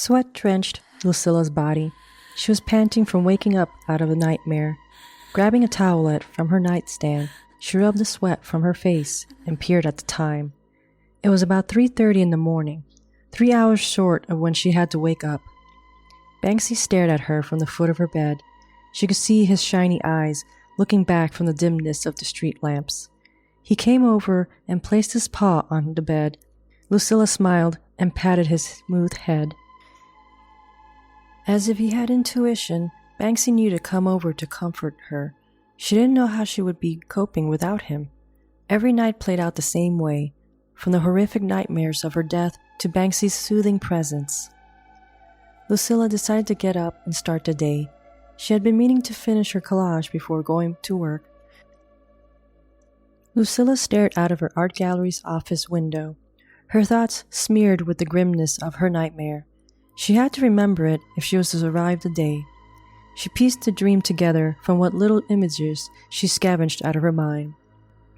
Sweat drenched Lucila's body. She was panting from waking up out of a nightmare. Grabbing a towelette from her nightstand, she rubbed the sweat from her face and peered at the time. It was about 3:30 in the morning, 3 hours short of when she had to wake up. Banksy stared at her from the foot of her bed. She could see his shiny eyes looking back from the dimness of the street lamps. He came over and placed his paw on the bed. Lucila smiled and patted his smooth head. As if he had intuition, Banksy knew to come over to comfort her. She didn't know how she would be coping without him. Every night played out the same way, from the horrific nightmares of her death to Banksy's soothing presence. Lucila decided to get up and start the day. She had been meaning to finish her collage before going to work. Lucila stared out of her art gallery's office window, her thoughts smeared with the grimness of her nightmare. She had to remember it if she was to survive the day. She pieced the dream together from what little images she scavenged out of her mind.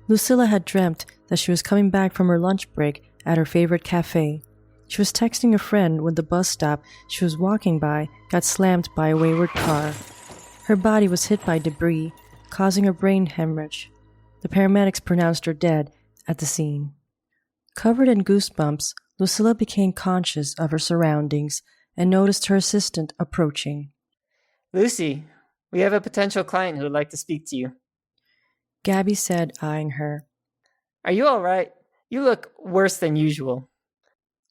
Lucila had dreamt that she was coming back from her lunch break at her favorite cafe. She was texting a friend when the bus stop she was walking by got slammed by a wayward car. Her body was hit by debris, causing a brain hemorrhage. The paramedics pronounced her dead at the scene. Covered in goosebumps, Lucila became conscious of her surroundings and noticed her assistant approaching. Lucy, we have a potential client who would like to speak to you. Gabby said, eyeing her. Are you all right? You look worse than usual.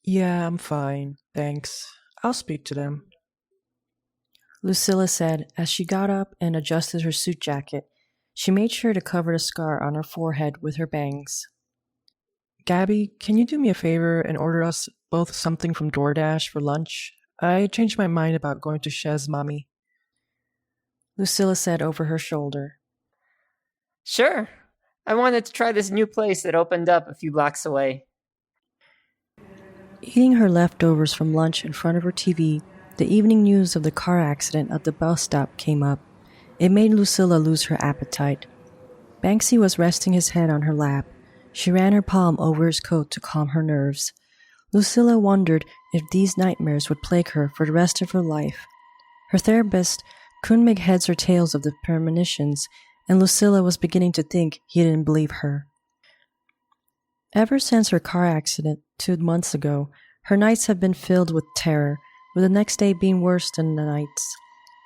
Yeah, I'm fine, thanks. I'll speak to them. Lucila said as she got up and adjusted her suit jacket. She made sure to cover the scar on her forehead with her bangs. Gabby, can you do me a favor and order us both something from DoorDash for lunch? I changed my mind about going to Shez's mommy. Lucila said over her shoulder. Sure. I wanted to try this new place that opened up a few blocks away. Eating her leftovers from lunch in front of her TV, the evening news of the car accident at the bus stop came up. It made Lucila lose her appetite. Banksy was resting his head on her lap. She ran her palm over his coat to calm her nerves. Lucila wondered if these nightmares would plague her for the rest of her life. Her therapist couldn't make heads or tails of the premonitions, and Lucila was beginning to think he didn't believe her. Ever since her car accident 2 months ago, her nights have been filled with terror, with the next day being worse than the nights.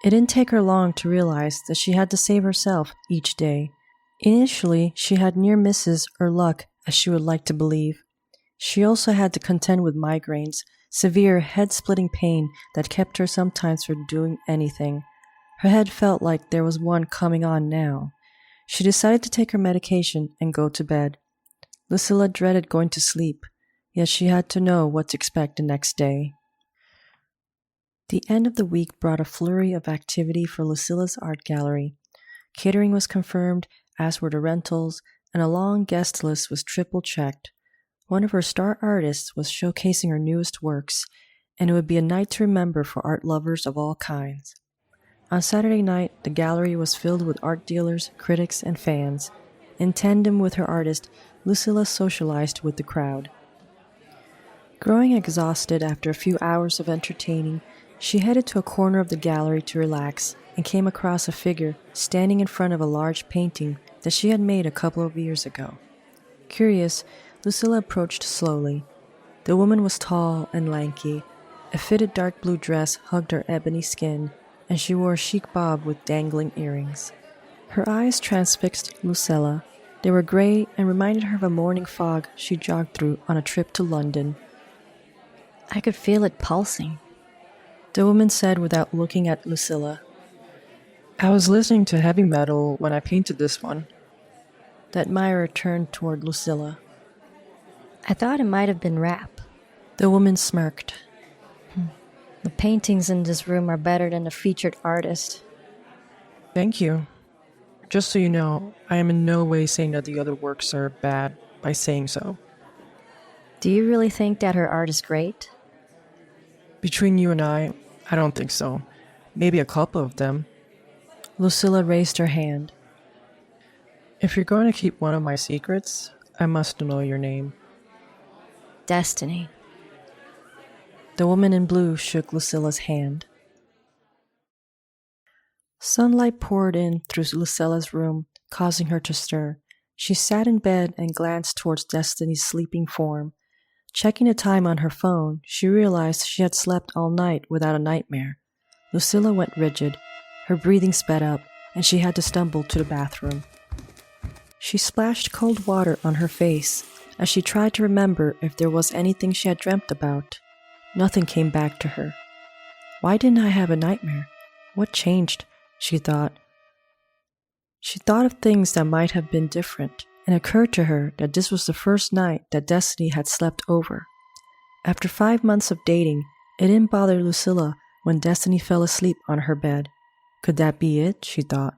It didn't take her long to realize that she had to save herself each day. Initially, she had near misses or luck, as she would like to believe. She also had to contend with migraines, severe head-splitting pain that kept her sometimes from doing anything. Her head felt like there was one coming on now. She decided to take her medication and go to bed. Lucila dreaded going to sleep, yet she had to know what to expect the next day. The end of the week brought a flurry of activity for Lucila's art gallery. Catering was confirmed, as were the rentals, and a long guest list was triple-checked. One of her star artists was showcasing her newest works, and it would be a night to remember for art lovers of all kinds. On Saturday night, the gallery was filled with art dealers, critics, and fans. In tandem with her artist, Lucila socialized with the crowd. Growing exhausted after a few hours of entertaining, she headed to a corner of the gallery to relax and came across a figure standing in front of a large painting that she had made a couple of years ago. Curious, Lucila approached slowly. The woman was tall and lanky. A fitted dark blue dress hugged her ebony skin, and she wore a chic bob with dangling earrings. Her eyes transfixed Lucila. They were gray and reminded her of a morning fog she jogged through on a trip to London. I could feel it pulsing, the woman said without looking at Lucila. I was listening to heavy metal when I painted this one. The admirer turned toward Lucila. I thought it might have been rap. The woman smirked. The paintings in this room are better than the featured artist. Thank you. Just so you know, I am in no way saying that the other works are bad by saying so. Do you really think that her art is great? Between you and I don't think so. Maybe a couple of them. Lucila raised her hand. If you're going to keep one of my secrets, I must know your name. Destiny. The woman in blue shook Lucila's hand. Sunlight poured in through Lucila's room, causing her to stir. She sat in bed and glanced towards Destiny's sleeping form. Checking the time on her phone, she realized she had slept all night without a nightmare. Lucila went rigid. Her breathing sped up, and she had to stumble to the bathroom. She splashed cold water on her face as she tried to remember if there was anything she had dreamt about. Nothing came back to her. Why didn't I have a nightmare? What changed? She thought. She thought of things that might have been different, and it occurred to her that this was the first night that Destiny had slept over. After 5 months of dating, it didn't bother Lucila when Destiny fell asleep on her bed. Could that be it? She thought.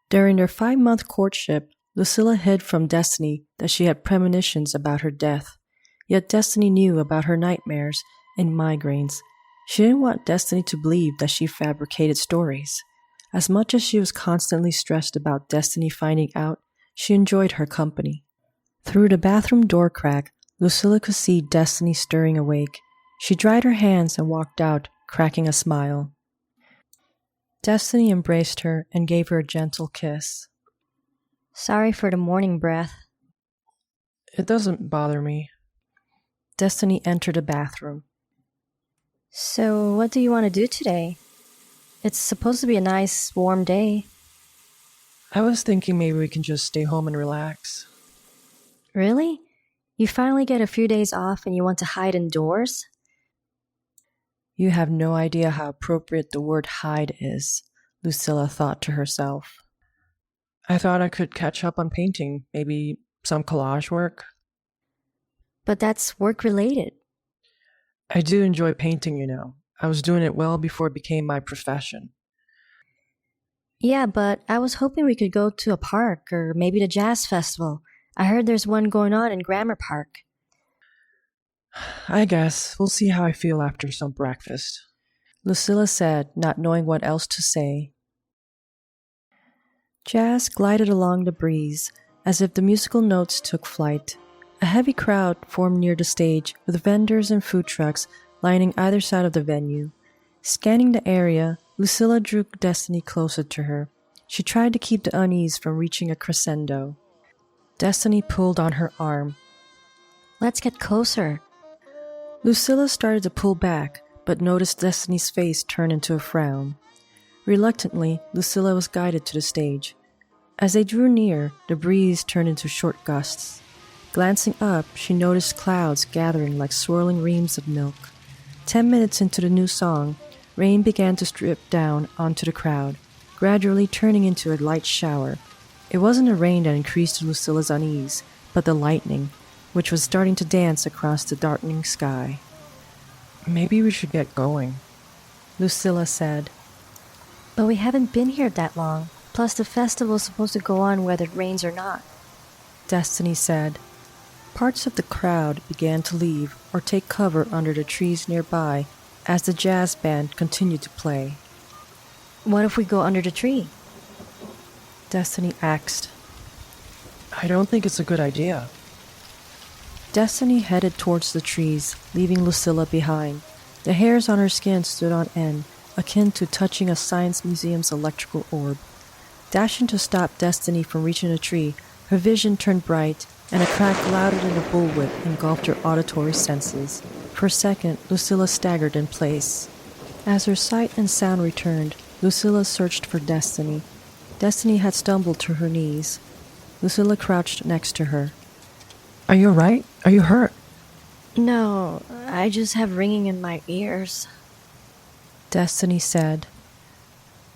During their 5-month courtship, Lucila hid from Destiny that she had premonitions about her death. Yet Destiny knew about her nightmares and migraines. She didn't want Destiny to believe that she fabricated stories. As much as she was constantly stressed about Destiny finding out, she enjoyed her company. Through the bathroom door crack, Lucila could see Destiny stirring awake. She dried her hands and walked out, cracking a smile. Destiny embraced her and gave her a gentle kiss. Sorry for the morning breath. It doesn't bother me. Destiny entered the bathroom. So, what do you want to do today? It's supposed to be a nice, warm day. I was thinking maybe we can just stay home and relax. Really? You finally get a few days off and you want to hide indoors? You have no idea how appropriate the word hide is, Lucila thought to herself. I thought I could catch up on painting, maybe some collage work. But that's work-related. I do enjoy painting, you know. I was doing it well before it became my profession. Yeah, but I was hoping we could go to a park or maybe the jazz festival. I heard there's one going on in Grammar Park. I guess we'll see how I feel after some breakfast. Lucila said, not knowing what else to say. Jazz glided along the breeze, as if the musical notes took flight. A heavy crowd formed near the stage, with vendors and food trucks lining either side of the venue. Scanning the area, Lucila drew Destiny closer to her. She tried to keep the unease from reaching a crescendo. Destiny pulled on her arm. Let's get closer. Lucila started to pull back, but noticed Destiny's face turn into a frown. Reluctantly, Lucila was guided to the stage. As they drew near, the breeze turned into short gusts. Glancing up, she noticed clouds gathering like swirling reams of milk. 10 minutes into the new song, rain began to strip down onto the crowd, gradually turning into a light shower. It wasn't the rain that increased Lucila's unease, but the lightning, which was starting to dance across the darkening sky. Maybe we should get going, Lucila said. But we haven't been here that long. Plus the festival's supposed to go on whether it rains or not. Destiny said. Parts of the crowd began to leave or take cover under the trees nearby as the jazz band continued to play. What if we go under the tree? Destiny asked. I don't think it's a good idea. Destiny headed towards the trees, leaving Lucila behind. The hairs on her skin stood on end, akin to touching a science museum's electrical orb. Dashing to stop Destiny from reaching a tree, her vision turned bright, and a crack louder than a bullwhip engulfed her auditory senses. For a second, Lucila staggered in place. As her sight and sound returned, Lucila searched for Destiny. Destiny had stumbled to her knees. Lucila crouched next to her. Are you alright? Are you hurt? No, I just have ringing in my ears. Destiny said.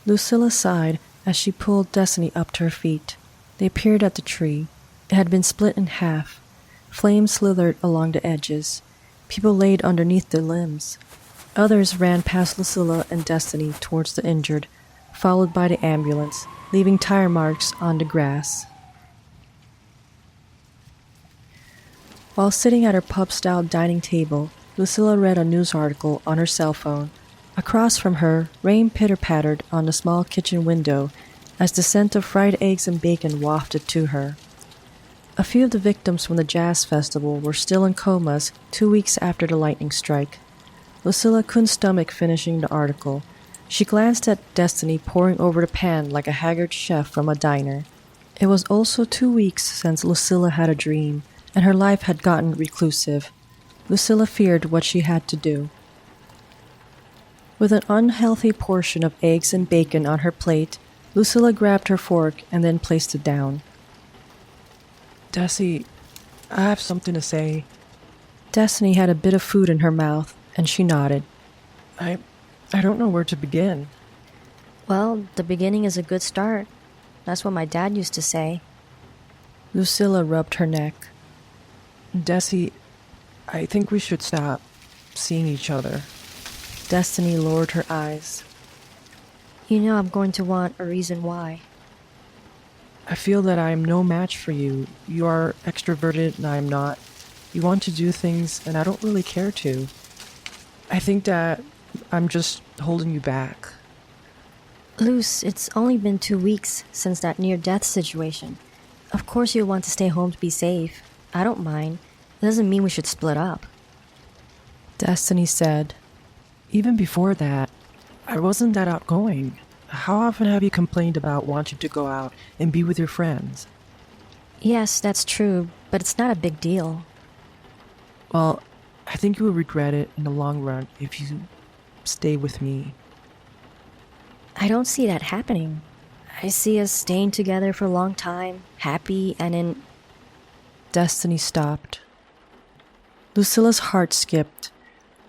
Lucila sighed as she pulled Destiny up to her feet. They peered at the tree. It had been split in half. Flames slithered along the edges. People laid underneath the limbs. Others ran past Lucila and Destiny towards the injured, followed by the ambulance, leaving tire marks on the grass. While sitting at her pub-style dining table, Lucila read a news article on her cell phone. Across from her, rain pitter-pattered on the small kitchen window as the scent of fried eggs and bacon wafted to her. A few of the victims from the jazz festival were still in comas 2 weeks after the lightning strike. Lucilla couldn't stomach finishing the article. She glanced at Destiny poring over the pan like a haggard chef from a diner. It was also 2 weeks since Lucilla had a dream, and her life had gotten reclusive. Lucilla feared what she had to do. With an unhealthy portion of eggs and bacon on her plate, Lucilla grabbed her fork and then placed it down. Desi, I have something to say. Destiny had a bit of food in her mouth, and she nodded. I don't know where to begin. Well, the beginning is a good start. That's what my dad used to say. Lucilla rubbed her neck. Desi, I think we should stop seeing each other. Destiny lowered her eyes. You know I'm going to want a reason why. I feel that I am no match for you. You are extroverted and I am not. You want to do things and I don't really care to. I think that I'm just holding you back. Luce, it's only been 2 weeks since that near-death situation. Of course you'll want to stay home to be safe. I don't mind. It doesn't mean we should split up. Destiny said. Even before that, I wasn't that outgoing. How often have you complained about wanting to go out and be with your friends? Yes, that's true, but it's not a big deal. Well, I think you will regret it in the long run if you stay with me. I don't see that happening. I see us staying together for a long time, happy and in... Destiny stopped. Lucilla's heart skipped.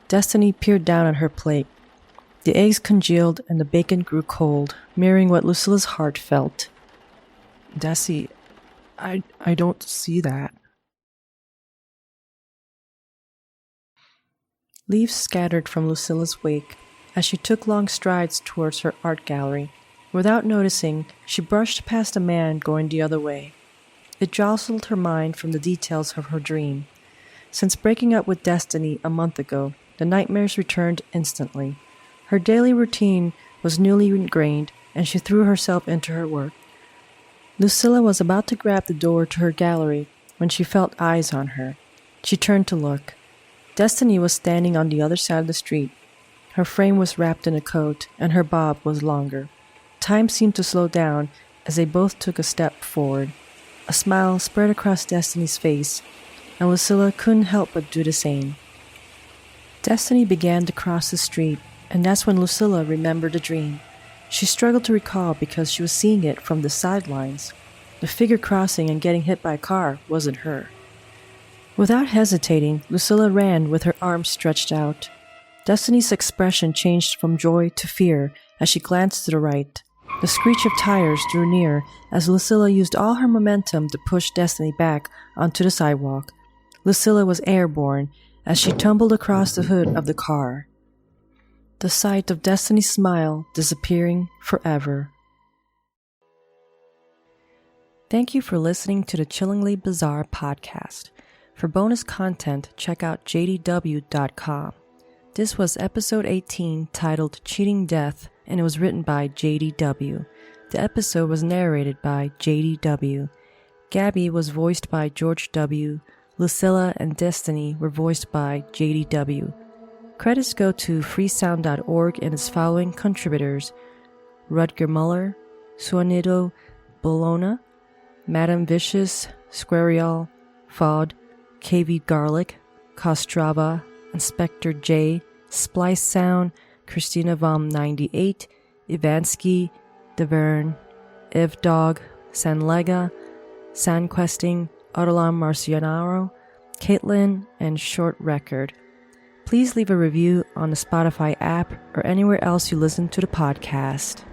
Destiny peered down at her plate. The eggs congealed and the bacon grew cold, mirroring what Lucilla's heart felt. Desi, I don't see that. Leaves scattered from Lucilla's wake as she took long strides towards her art gallery. Without noticing, she brushed past a man going the other way. It jostled her mind from the details of her dream. Since breaking up with Destiny a month ago, the nightmares returned instantly. Her daily routine was newly ingrained, and she threw herself into her work. Lucilla was about to grab the door to her gallery when she felt eyes on her. She turned to look. Destiny was standing on the other side of the street. Her frame was wrapped in a coat, and her bob was longer. Time seemed to slow down as they both took a step forward. A smile spread across Destiny's face, and Lucilla couldn't help but do the same. Destiny began to cross the street, and that's when Lucilla remembered the dream. She struggled to recall because she was seeing it from the sidelines. The figure crossing and getting hit by a car wasn't her. Without hesitating, Lucilla ran with her arms stretched out. Destiny's expression changed from joy to fear as she glanced to the right. The screech of tires drew near as Lucilla used all her momentum to push Destiny back onto the sidewalk. Lucilla was airborne as she tumbled across the hood of the car. The sight of Destiny's smile disappearing forever. Thank you for listening to the Chillingly Bizarre podcast. For bonus content, check out jdw.com. This was episode 18 titled Cheating Death, and it was written by JDW. The episode was narrated by JDW. Gabby was voiced by George W. Lucilla and Destiny were voiced by JDW. Credits go to freesound.org and its following contributors: Rutger Muller, Suanido Bologna, Madame Vicious, Squarial, Fod, KV Garlic, Kostrava, Inspector J, Splice Sound, Christina Vom 98, Ivansky, Deverne, Evdog, Sanlega, Sanquesting, Autolam Marcianaro, Caitlin, and Short Record. Please leave a review on the Spotify app or anywhere else you listen to the podcast.